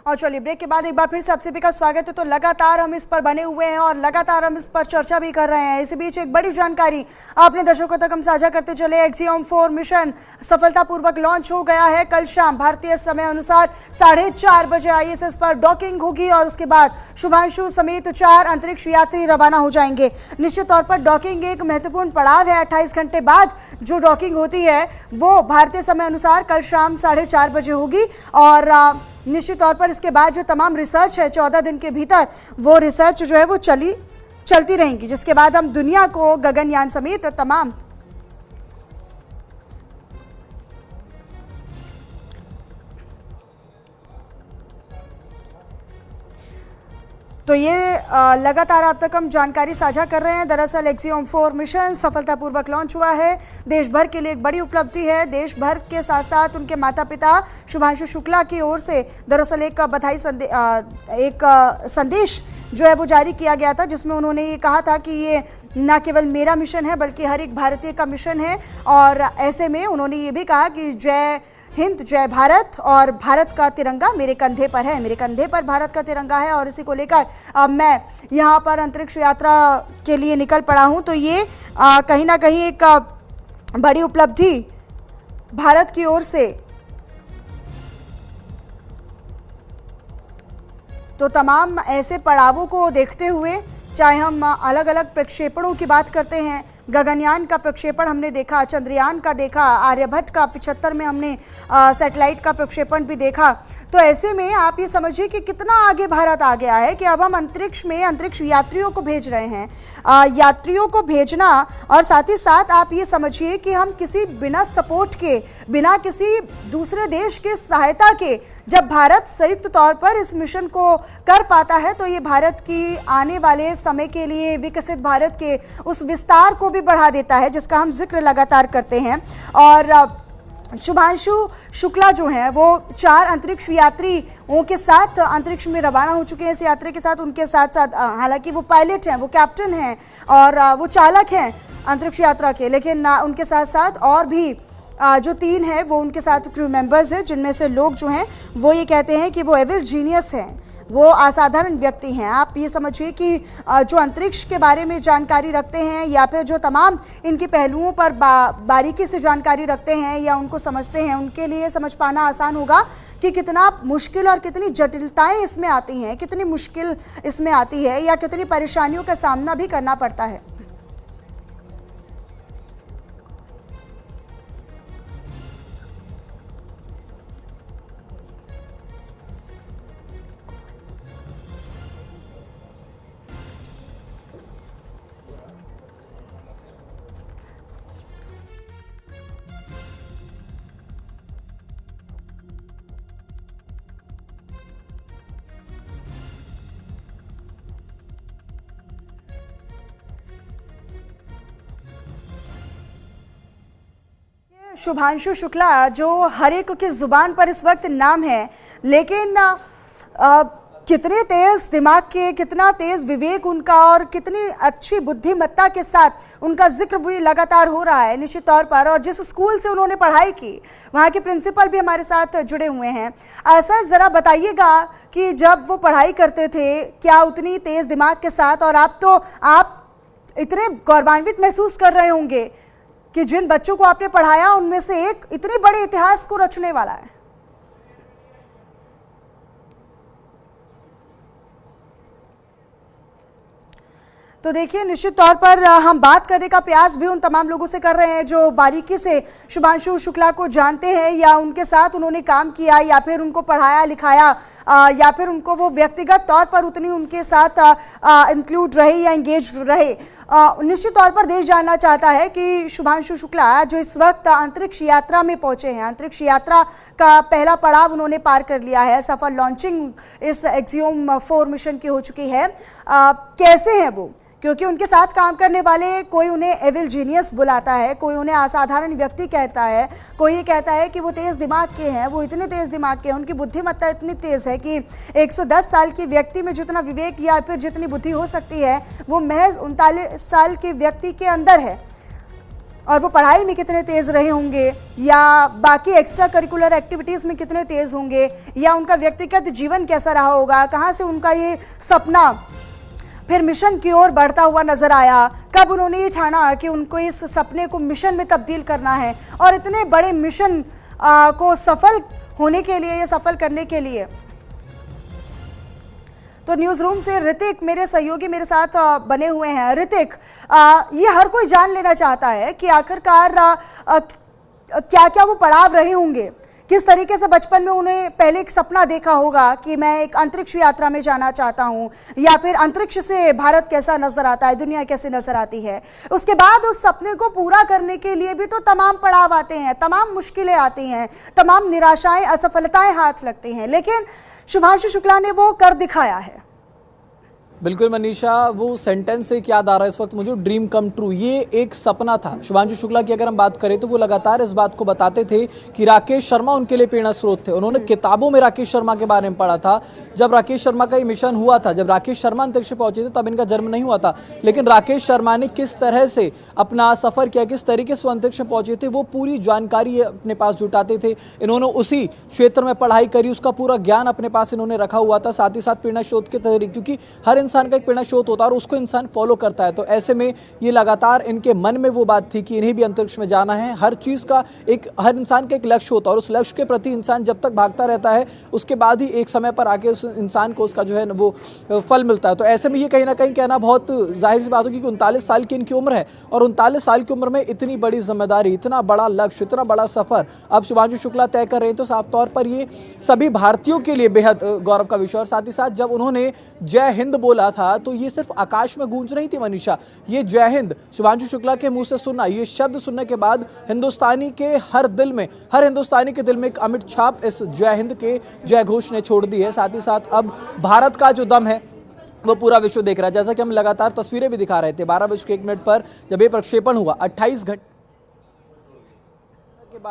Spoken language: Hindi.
और चलिए ब्रेक के बाद एक बार फिर से आप सभी का स्वागत है। तो लगातार हम इस पर बने हुए हैं और लगातार हम इस पर चर्चा भी कर रहे हैं। इसी बीच एक बड़ी जानकारी अपने दर्शकों तक हम साझा करते चले। एक्सियोम 4 मिशन सफलतापूर्वक लॉन्च हो गया है। कल शाम भारतीय समय अनुसार 4:30 बजे ISS पर डॉकिंग होगी और उसके बाद शुभांशु समेत 4 अंतरिक्ष यात्री रवाना हो जाएंगे। निश्चित तौर पर डॉकिंग एक महत्वपूर्ण पड़ाव है। 28 घंटे बाद जो डॉकिंग होती है वो भारतीय समय अनुसार कल शाम 4:30 बजे होगी और निश्चित तौर पर इसके बाद जो तमाम रिसर्च है 14 दिन के भीतर वो रिसर्च जो है वो चलती रहेंगी, जिसके बाद हम दुनिया को गगनयान समेत तमाम तो ये लगातार आप तक हम जानकारी साझा कर रहे हैं। दरअसल एक्सियोम 4 मिशन सफलतापूर्वक लॉन्च हुआ है। देश भर के लिए एक बड़ी उपलब्धि है। देश भर के साथ साथ उनके माता पिता शुभांशु शुक्ला की ओर से दरअसल एक बधाई संदेश जो है वो जारी किया गया था, जिसमें उन्होंने ये कहा था कि ये न केवल मेरा मिशन है बल्कि हर एक भारतीय का मिशन है। और ऐसे में उन्होंने ये भी कहा कि जय हिंद जय भारत और भारत का तिरंगा मेरे कंधे पर है, मेरे कंधे पर भारत का तिरंगा है और इसी को लेकर मैं यहाँ पर अंतरिक्ष यात्रा के लिए निकल पड़ा हूँ। तो ये कहीं ना कहीं एक बड़ी उपलब्धि भारत की ओर से। तो तमाम ऐसे पड़ावों को देखते हुए, चाहे हम अलग अलग प्रक्षेपणों की बात करते हैं, गगनयान का प्रक्षेपण हमने देखा, चंद्रयान का देखा, आर्यभट्ट का 75 में हमने सैटेलाइट का प्रक्षेपण भी देखा। तो ऐसे में आप ये समझिए कि कितना आगे भारत आ गया है कि अब हम अंतरिक्ष में अंतरिक्ष यात्रियों को भेज रहे हैं। यात्रियों को भेजना और साथ ही साथ आप ये समझिए कि हम किसी बिना सपोर्ट के, बिना किसी दूसरे देश के सहायता के जब भारत संयुक्त तौर पर इस मिशन को कर पाता है तो ये भारत की आने वाले समय के लिए विकसित भारत के उस विस्तार को भी बढ़ा देता है, जिसका हम जिक्र लगातार करते हैं। और शुभांशु शुक्ला जो हैं वो 4 अंतरिक्ष यात्रियों के साथ अंतरिक्ष में रवाना हो चुके हैं। इस यात्रा के साथ उनके साथ साथ हालांकि वो पायलट हैं, वो कैप्टन हैं और वो चालक हैं अंतरिक्ष यात्रा के, लेकिन उनके साथ साथ और भी जो 3 हैं वो उनके साथ क्रू मेंबर्स हैं, जिनमें से लोग जो हैं वो ये कहते हैं कि वो एविल जीनियस हैं, वो असाधारण व्यक्ति हैं। आप ये समझिए कि जो अंतरिक्ष के बारे में जानकारी रखते हैं या फिर जो तमाम इनके पहलुओं पर बारीकी से जानकारी रखते हैं या उनको समझते हैं, उनके लिए समझ पाना आसान होगा कि कितना मुश्किल और कितनी जटिलताएं इसमें आती हैं, कितनी मुश्किल इसमें आती है या कितनी परेशानियों का सामना भी करना पड़ता है। शुभांशु शुक्ला जो हर एक की जुबान पर इस वक्त नाम है, लेकिन कितने तेज दिमाग के, कितना तेज विवेक उनका और कितनी अच्छी बुद्धिमत्ता के साथ उनका जिक्र भी लगातार हो रहा है निश्चित तौर पर। और जिस स्कूल से उन्होंने पढ़ाई की वहाँ के प्रिंसिपल भी हमारे साथ जुड़े हुए हैं। ऐसा ज़रा बताइएगा कि जब वो पढ़ाई करते थे क्या उतनी तेज दिमाग के साथ, और आप इतने गौरवान्वित महसूस कर रहे होंगे कि जिन बच्चों को आपने पढ़ाया उनमें से एक इतने बड़े इतिहास को रचने वाला है। तो देखिए निश्चित तौर पर हम बात करने का प्रयास भी उन तमाम लोगों से कर रहे हैं जो बारीकी से शुभांशु शुक्ला को जानते हैं या उनके साथ उन्होंने काम किया या फिर उनको पढ़ाया लिखाया या फिर उनको वो व्यक्तिगत तौर पर उतनी उनके साथ इंक्लूड रहे या एंगेज रहे। निश्चित तौर पर देश जानना चाहता है कि शुभांशु शुक्ला जो इस वक्त अंतरिक्ष यात्रा में पहुंचे हैं, अंतरिक्ष यात्रा का पहला पड़ाव उन्होंने पार कर लिया है, सफल लॉन्चिंग इस एक्सियोम 4 मिशन की हो चुकी है। कैसे हैं वो, क्योंकि उनके साथ काम करने वाले कोई उन्हें एविल जीनियस बुलाता है, कोई उन्हें असाधारण व्यक्ति कहता है, कोई ये कहता है कि वो तेज़ दिमाग के हैं। वो इतने तेज़ दिमाग के हैं, उनकी बुद्धिमत्ता इतनी तेज़ है कि 110 साल के व्यक्ति में जितना विवेक या फिर जितनी बुद्धि हो सकती है वो महज 39 साल के व्यक्ति के अंदर है। और वो पढ़ाई में कितने तेज़ रहे होंगे या बाकी एक्स्ट्रा करिकुलर एक्टिविटीज़ में कितने तेज़ होंगे या उनका व्यक्तिगत जीवन कैसा रहा होगा, कहाँ से उनका ये सपना फिर मिशन की ओर बढ़ता हुआ नजर आया, कब उन्होंने ये ठाना कि उनको इस सपने को मिशन में तब्दील करना है और इतने बड़े मिशन को सफल होने के लिए या सफल करने के लिए। तो न्यूज़ रूम से ऋतिक मेरे सहयोगी मेरे साथ बने हुए हैं। ऋतिक, ये हर कोई जान लेना चाहता है कि आखिरकार क्या क्या वो पड़ाव रहे होंगे, किस तरीके से बचपन में उन्हें पहले एक सपना देखा होगा कि मैं एक अंतरिक्ष यात्रा में जाना चाहता हूं, या फिर अंतरिक्ष से भारत कैसा नजर आता है, दुनिया कैसे नजर आती है। उसके बाद उस सपने को पूरा करने के लिए भी तो तमाम पड़ाव आते हैं, तमाम मुश्किलें आती हैं, तमाम निराशाएं, असफलताएं हाथ लगती हैं, लेकिन शुभांशु शुक्ला ने वो कर दिखाया है। बिल्कुल मनीषा, वो सेंटेंस एक याद आ रहा है इस वक्त मुझे, ड्रीम कम ट्रू। ये एक सपना था शुभांशु शुक्ला की। अगर हम बात करें तो वो लगातार इस बात को बताते थे कि राकेश शर्मा उनके लिए प्रेरणा स्रोत थे। उन्होंने किताबों में राकेश शर्मा के बारे में पढ़ा था। जब राकेश शर्मा का ये मिशन हुआ था, जब राकेश शर्मा अंतरिक्ष पहुंचे थे, तब इनका जन्म नहीं हुआ था, लेकिन राकेश शर्मा ने किस तरह से अपना सफर किया, किस तरीके से वो अंतरिक्ष में पहुंचे थे, वो पूरी जानकारी अपने पास जुटाते थे। इन्होंने उसी क्षेत्र में पढ़ाई करी, उसका पूरा ज्ञान अपने पास इन्होंने रखा हुआ था। साथ ही साथ प्रेरणा स्रोत के तरीके, क्योंकि हर इंसान का एक प्रेरणा स्रोत होता है और उसको इंसान फॉलो करता है। तो ऐसे में ये लगातार इनके मन में वो बात थी कि इन्हें भी अंतरिक्ष में जाना है। हर चीज का हर इंसान का एक लक्ष्य होता है और उस लक्ष्य के प्रति इंसान जब तक भागता रहता है, उसके बाद ही एक समय पर आके उस इंसान को उसका जो है वो फल मिलता है। तो ऐसे में ये कहीं ना कहीं कहना बहुत जाहिर सी बात होगी कि 39 साल की इनकी उम्र है और 39 साल की उम्र में इतनी बड़ी जिम्मेदारी, इतना बड़ा लक्ष्य, इतना बड़ा सफर अब शुभांशु शुक्ला तय कर रहे हैं। तो साफ तौर पर ये सभी भारतीयों के लिए बेहद गौरव का विषय। और साथ ही साथ जब उन्होंने जय हिंद बोला था तो ये सिर्फ आकाश में गूंज रही थी मनीषा, ये जय हिंद शुभांशु शुक्ला के मुंह से सुनना, ये शब्द सुनने के बाद हिंदुस्तानी के हर दिल में, हर हिंदुस्तानी के दिल में एक अमिट छाप इस जय हिंद के जय घोष ने छोड़ दी है। साथ ही साथ अब भारत का जो दम है वो पूरा विश्व देख रहा है। जैसा कि हम लगातार तस्वीरें भी दिखा रहे थे, 12:01 पर जब ये प्रक्षेपण हुआ, 28 घंटे